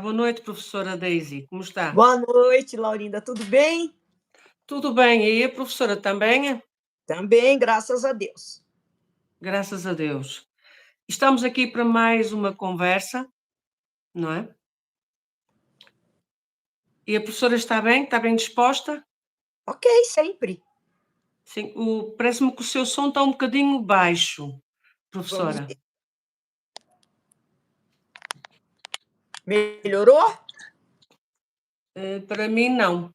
Boa noite, professora Daisy. Como está? Boa noite, Laurinda. Tudo bem? Tudo bem. E a professora também? Também, graças a Deus. Graças a Deus. Estamos aqui para mais uma conversa, não é? E a professora está bem? Está bem disposta? Ok, sempre. Sim. Parece-me que o seu som está um bocadinho baixo, Vamos professora. ver. Melhorou? Para mim, não.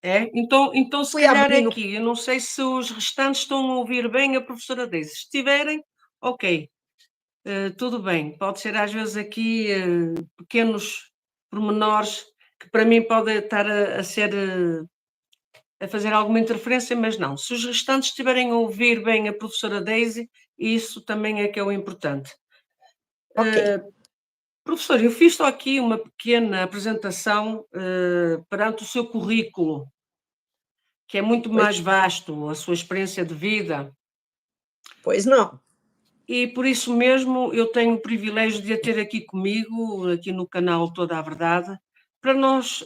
É? Então, se Fui calhar é abrindo. aqui. Eu não sei se os restantes estão a ouvir bem a professora Daisy. Se estiverem, ok. Tudo bem. Pode ser às vezes aqui pequenos pormenores que para mim pode estar a fazer alguma interferência, mas não. Se os restantes estiverem a ouvir bem a professora Daisy, isso também é que é o importante. Ok. Professor, eu fiz só aqui uma pequena apresentação perante o seu currículo, que é muito Pois, mais vasto, a sua experiência de vida. pois não. E por isso mesmo eu tenho o privilégio de a ter aqui comigo, aqui no canal Toda a Verdade, para nós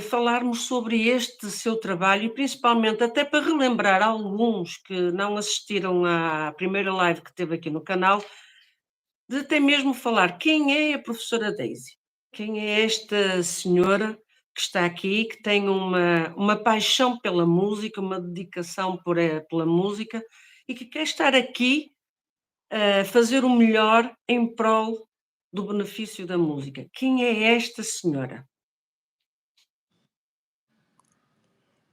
falarmos sobre este seu trabalho e principalmente até para relembrar alguns que não assistiram à primeira live que teve aqui no canal, de até mesmo falar quem é a professora Daisy, quem é esta senhora que está aqui, que tem uma paixão pela música, uma dedicação pela música e que quer estar aqui a fazer o melhor em prol do benefício da música. Quem é esta senhora?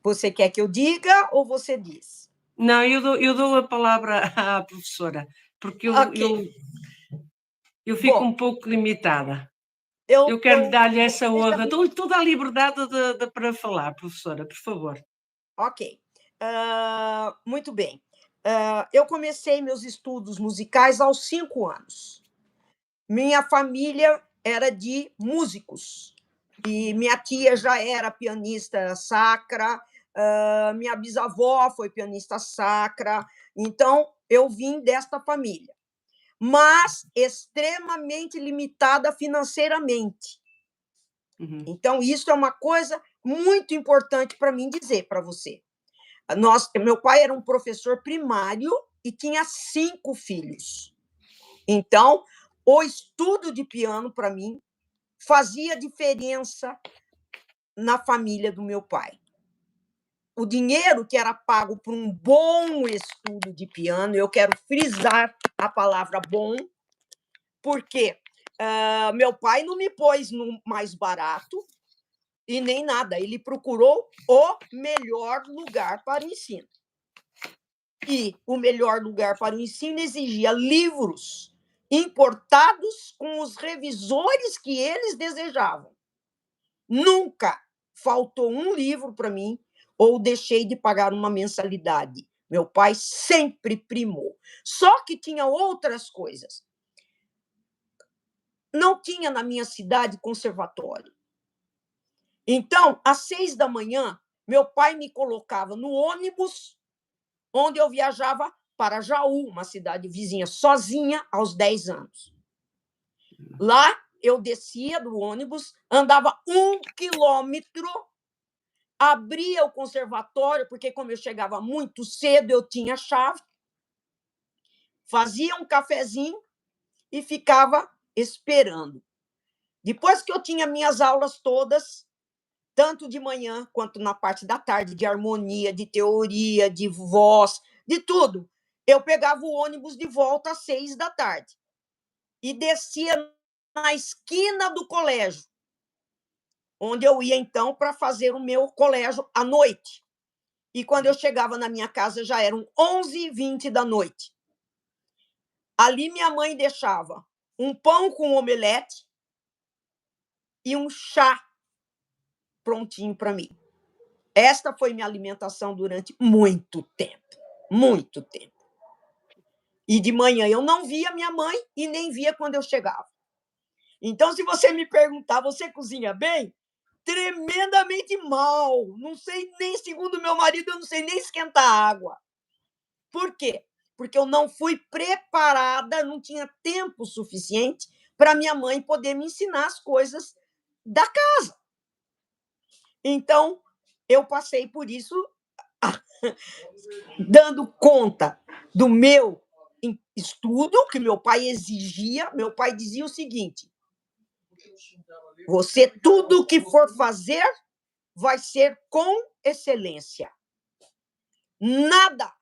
Você quer que eu diga ou você diz? Não, eu dou a palavra à professora, porque Ok. eu fico Bom, um pouco limitada. eu, Eu quero eu, dar-lhe essa deixa honra. Dou-lhe toda a liberdade para falar, professora, por favor. Ok. Muito bem. Eu comecei meus estudos musicais aos 5 anos. Minha família era de músicos. E minha tia já era pianista sacra, minha bisavó foi pianista sacra. Então, eu vim desta família, mas extremamente limitada financeiramente. Uhum. Então, isso é uma coisa muito importante para mim dizer para você. Meu pai era um professor primário e tinha 5 filhos. Então, o estudo de piano, para mim, fazia diferença na família do meu pai. O dinheiro que era pago por um bom estudo de piano, eu quero frisar a palavra bom, porque meu pai não me pôs no mais barato e nem nada, ele procurou o melhor lugar para o ensino. E o melhor lugar para o ensino exigia livros importados com os revisores que eles desejavam. Nunca faltou um livro para mim ou deixei de pagar uma mensalidade. Meu pai sempre primou. Só que tinha outras coisas. Não tinha na minha cidade conservatório. Então, às 6 da manhã, meu pai me colocava no ônibus, onde eu viajava para Jaú, uma cidade vizinha, sozinha, aos 10 anos. Lá, eu descia do ônibus, andava 1 quilômetro, abria o conservatório, porque como eu chegava muito cedo, eu tinha chave, fazia um cafezinho e ficava esperando. Depois que eu tinha minhas aulas todas, tanto de manhã quanto na parte da tarde, de harmonia, de teoria, de voz, de tudo, eu pegava o ônibus de volta às 6 da tarde e descia na esquina do colégio, onde eu ia, então, para fazer o meu colégio à noite. E quando eu chegava na minha casa, já eram 11h20 da noite. Ali minha mãe deixava um pão com omelete e um chá prontinho para mim. Esta foi minha alimentação durante muito tempo, muito tempo. E de manhã eu não via minha mãe e nem via quando eu chegava. Então, se você me perguntar, você cozinha bem? Tremendamente mal. Não sei nem, segundo meu marido, eu não sei nem esquentar água. Por quê? porque eu não fui preparada, não tinha tempo suficiente para minha mãe poder me ensinar as coisas da casa. Então, eu passei por isso, dando conta do meu estudo, que meu pai exigia. Meu pai dizia o seguinte: você, tudo que for fazer, vai ser com excelência. Nada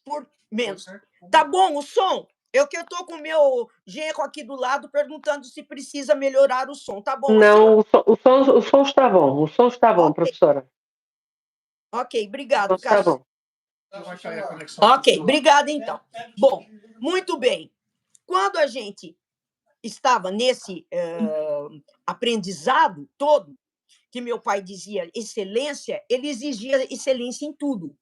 por menos. Tá bom o som? Eu estou com o meu genro aqui do lado perguntando se precisa melhorar o som. Tá bom assim? Não, o som está bom. O som está bom, Ok. professora. Ok, O obrigado, som está bom. Ok, obrigada então. Bom, muito bem. Quando a gente estava nesse aprendizado todo, que meu pai dizia excelência, ele exigia excelência em tudo.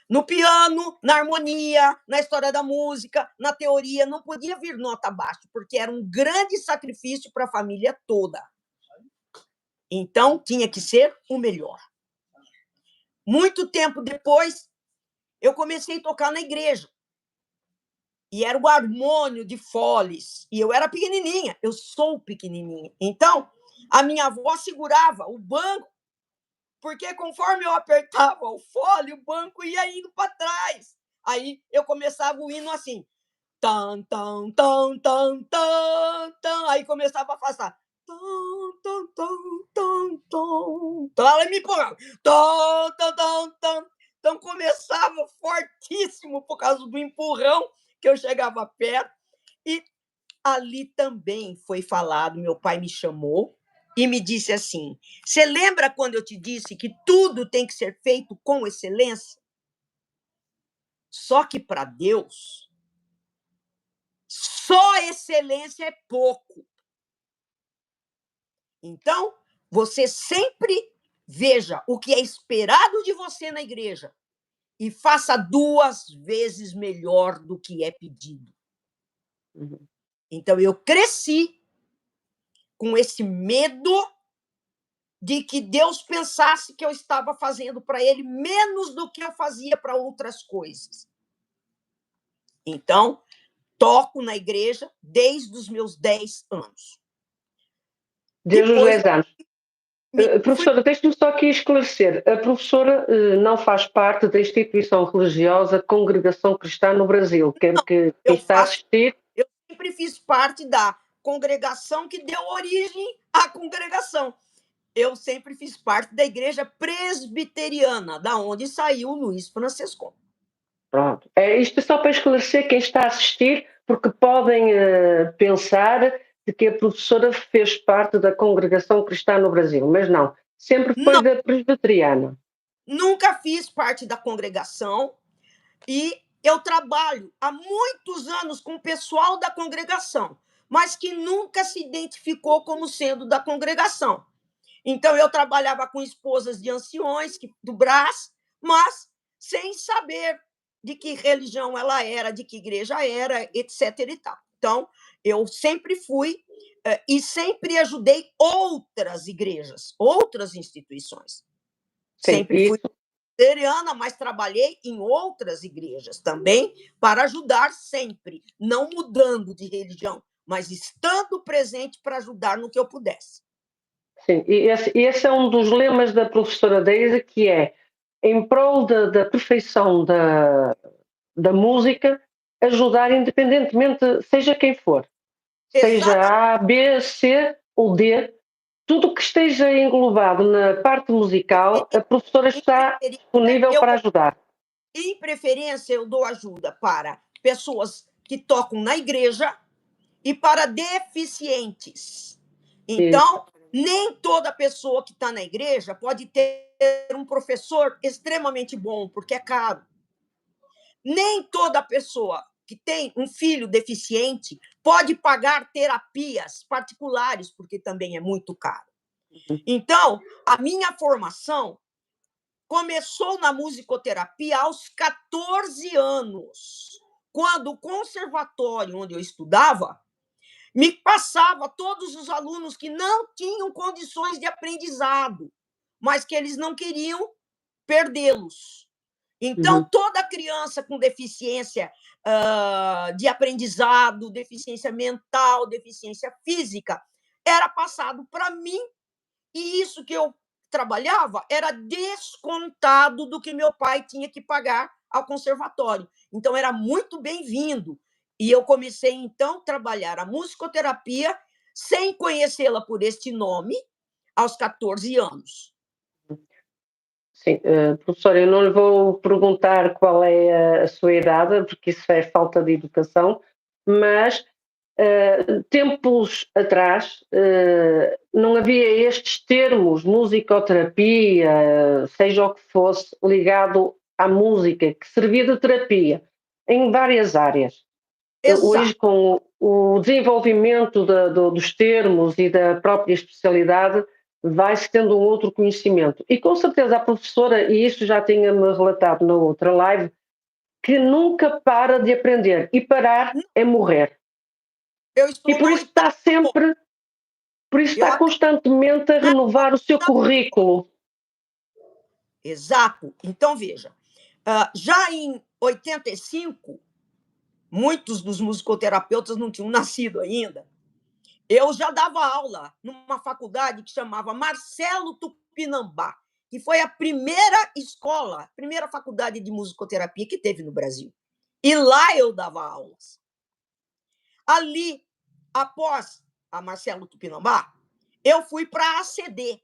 No piano, na harmonia, na história da música, na teoria, não podia vir nota abaixo, porque era um grande sacrifício para a família toda. Então, tinha que ser o melhor. Muito tempo depois, eu comecei a tocar na igreja. E era o harmônio de foles. E eu era pequenininha, eu sou pequenininha. Então, a minha avó segurava o banco, porque conforme eu apertava o fole, o banco ia indo para trás. Aí eu começava o hino assim. Tan, tan, tan, tan, tan, tan. Aí começava a afastar. Tan, tan, tan, tan, tan. Então ela me empurrava. Tan, tan, tan, tan. Então começava fortíssimo por causa do empurrão que eu chegava perto. E ali também foi falado, meu pai me chamou e me disse assim: você lembra quando eu te disse que tudo tem que ser feito com excelência? Só que para Deus, só excelência é pouco. Então, você sempre veja o que é esperado de você na igreja e faça 2 vezes melhor do que é pedido. Uhum. Então, eu cresci com esse medo de que Deus pensasse que eu estava fazendo para ele menos do que eu fazia para outras coisas. Então, toco na igreja desde os meus 10 anos. Desde os Depois 10 anos. fui. Professora, deixe-me só aqui esclarecer. A professora não faz parte da instituição religiosa Congregação Cristã no Brasil. Quero que quem Eu está a faço. assistir. Eu sempre fiz parte da congregação que deu origem à congregação. Eu sempre fiz parte da igreja presbiteriana, da onde saiu o Luiz Francescon. Pronto. Isto é só para esclarecer quem está a assistir, porque podem pensar de que a professora fez parte da Congregação Cristã no Brasil, mas não. Sempre foi Não, da presbiteriana. nunca fiz parte da congregação e eu trabalho há muitos anos com o pessoal da congregação, mas que nunca se identificou como sendo da congregação. Então, eu trabalhava com esposas de anciões do Brás, mas sem saber de que religião ela era, de que igreja era, etc. e tal. Então, eu sempre fui e sempre ajudei outras igrejas, outras instituições. Sim, Sempre fui isso. presbiteriana, mas trabalhei em outras igrejas também para ajudar sempre, não mudando de religião, mas estando presente para ajudar no que eu pudesse. Sim, e esse é um dos lemas da professora Deise, que é, em prol da perfeição da música, ajudar independentemente, seja quem for, Exatamente. seja A, B, C ou D, tudo que esteja englobado na parte musical, a professora Em está preferência, disponível para ajudar. eu dou ajuda para pessoas que tocam na igreja e para deficientes. Isso. Então, nem toda pessoa que está na igreja pode ter um professor extremamente bom, porque é caro. Nem toda pessoa que tem um filho deficiente pode pagar terapias particulares, porque também é muito caro. Então, a minha formação começou na musicoterapia aos 14 anos, quando o conservatório onde eu estudava me passava todos os alunos que não tinham condições de aprendizado, mas que eles não queriam perdê-los. Então, toda criança com deficiência de aprendizado, deficiência mental, deficiência física, era passado para mim, e isso que eu trabalhava era descontado do que meu pai tinha que pagar ao conservatório. Então, era muito bem-vindo. E eu comecei, então, a trabalhar a musicoterapia sem conhecê-la por este nome, aos 14 anos. Sim, professora, eu não lhe vou perguntar qual é a sua idade, porque isso é falta de educação, mas tempos atrás não havia estes termos, musicoterapia, seja o que fosse, ligado à música, que servia de terapia em várias áreas. Hoje, Exato. com o desenvolvimento dos termos e da própria especialidade, vai-se tendo um outro conhecimento. E com certeza a professora, e isso já tinha-me relatado na outra live, que nunca para de aprender. E parar é morrer. Eu E estou por na isso está oitava. sempre, por isso Eu está constantemente a renovar o seu currículo. Exato. Então, veja, já em 85, muitos dos musicoterapeutas não tinham nascido ainda. Eu já dava aula numa faculdade que chamava Marcelo Tupinambá, que foi a primeira escola, a primeira faculdade de musicoterapia que teve no Brasil. E lá eu dava aulas. Ali, após a Marcelo Tupinambá, eu fui para a ACD.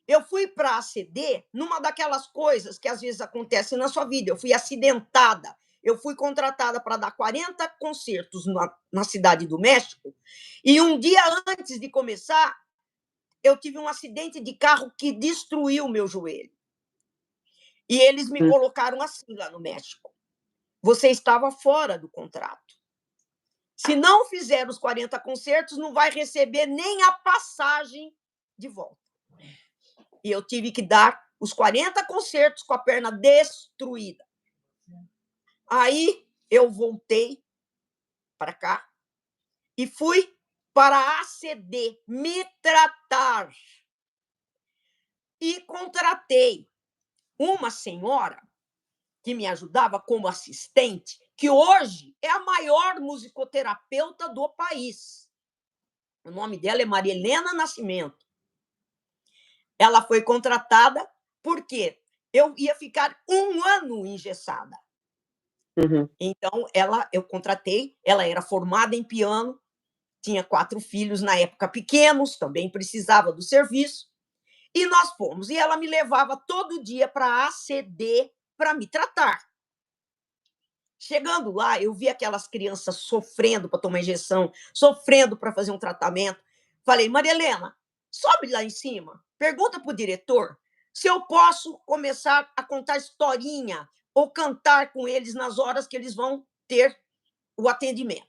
Eu fui para a ACD numa daquelas coisas que às vezes acontecem na sua vida. Eu fui acidentada. Eu fui contratada para dar 40 concertos na Cidade do México. E um dia antes de começar, eu tive um acidente de carro que destruiu o meu joelho. E eles me colocaram assim lá no México. Você estava fora do contrato. Se não fizer os 40 concertos, não vai receber nem a passagem de volta. E eu tive que dar os 40 concertos com a perna destruída. Aí eu voltei para cá e fui para a ACD me tratar. E contratei uma senhora que me ajudava como assistente, que hoje é a maior musicoterapeuta do país. O nome dela é Maria Helena Nascimento. Ela foi contratada porque eu ia ficar 1 ano engessada. Então, eu contratei, ela era formada em piano, tinha 4 filhos na época pequenos, também precisava do serviço, e nós fomos. E ela me levava todo dia para a ACD para me tratar. Chegando lá, eu vi aquelas crianças sofrendo para tomar injeção, sofrendo para fazer um tratamento. Falei, Maria Helena, sobe lá em cima, pergunta para o diretor se eu posso começar a contar historinha ou cantar com eles nas horas que eles vão ter o atendimento.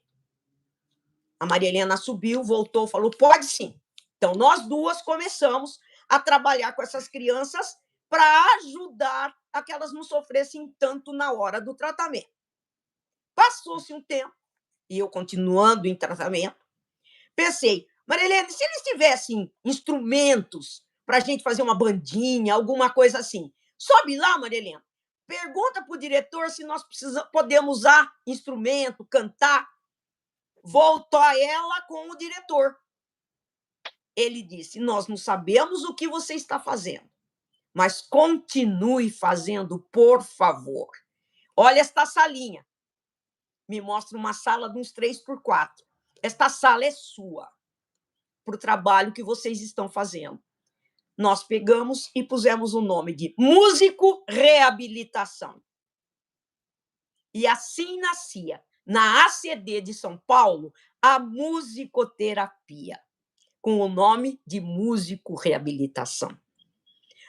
A Maria Helena subiu, voltou, falou, pode sim. Então, nós duas começamos a trabalhar com essas crianças para ajudar a que elas não sofressem tanto na hora do tratamento. Passou-se um tempo, e eu continuando em tratamento, pensei, Maria Helena, se eles tivessem instrumentos para a gente fazer uma bandinha, alguma coisa assim, sobe lá, Maria Helena, pergunta para o diretor se nós podemos usar instrumento, cantar. Voltou a ela com o diretor. Ele disse, nós não sabemos o que você está fazendo, mas continue fazendo, por favor. Olha esta salinha. Me mostra uma sala de uns 3x4. Esta sala é sua, para o trabalho que vocês estão fazendo. Nós pegamos e pusemos o nome de Músico Reabilitação. E assim nascia, na ACD de São Paulo, a musicoterapia, com o nome de Músico Reabilitação.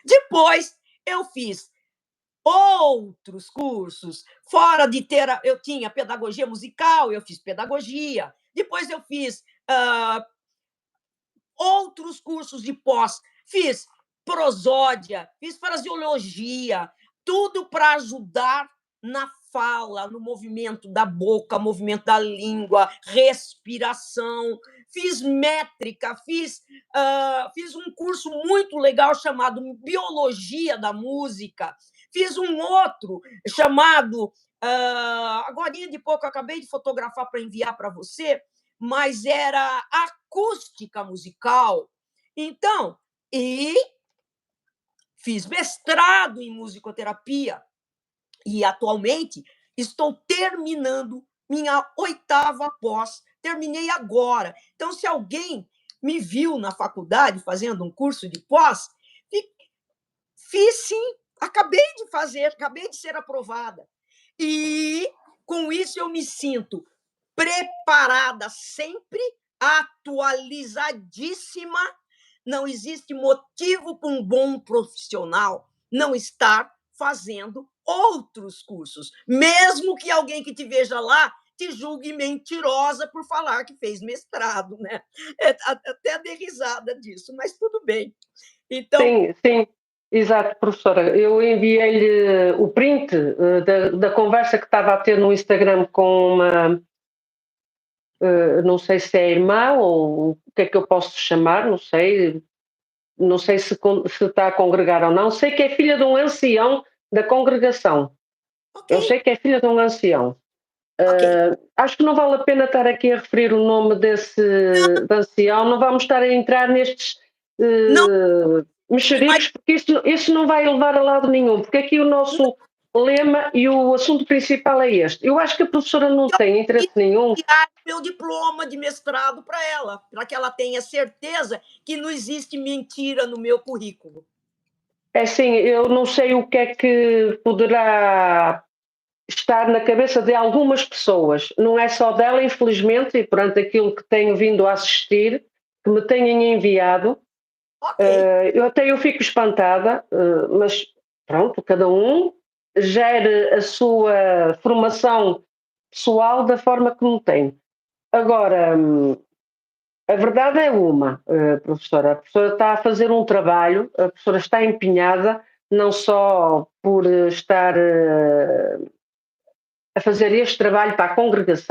Depois, eu fiz outros cursos, fora de eu tinha pedagogia musical, eu fiz pedagogia, depois eu fiz outros cursos de pós, fiz prosódia, fiz fraseologia, tudo para ajudar na fala, no movimento da boca, movimento da língua, respiração. Fiz métrica, fiz um curso muito legal chamado Biologia da Música. Fiz um outro chamado, agora de pouco, eu acabei de fotografar para enviar para você, mas era acústica musical. Então, e fiz mestrado em musicoterapia e atualmente estou terminando minha 8ª pós, terminei agora. Então, se alguém me viu na faculdade fazendo um curso de pós, fiz sim, acabei de ser aprovada. E com isso eu me sinto preparada sempre, atualizadíssima. Não existe motivo para um bom profissional não estar fazendo outros cursos, mesmo que alguém que te veja lá te julgue mentirosa por falar que fez mestrado, né? Até dei risada disso, mas tudo bem. Então, Sim, sim, exato, professora. Eu enviei-lhe o print da conversa que estava a ter no Instagram com uma, não sei se é irmã ou o que é que eu posso chamar, não sei se está a congregar ou não. Sei que é filha de um ancião da congregação. Eu sei que é filha de um ancião. Acho que não vale a pena estar aqui a referir o nome desse ancião, não vamos estar a entrar nestes mexericos, porque isso não vai levar a lado nenhum, porque aqui o nosso lema e o assunto principal é este. Eu acho que a professora não tem interesse nenhum. Meu diploma de mestrado para ela, para que ela tenha certeza que não existe mentira no meu currículo. É assim, eu não sei o que é que poderá estar na cabeça de algumas pessoas, não é só dela, infelizmente, e perante aquilo que tenho vindo a assistir, que me têm enviado, eu fico espantada, mas pronto, cada um gere a sua formação pessoal da forma como tem. Agora, a verdade é uma, professora, a professora está a fazer um trabalho, a professora está empenhada, não só por estar a fazer este trabalho para a congregação,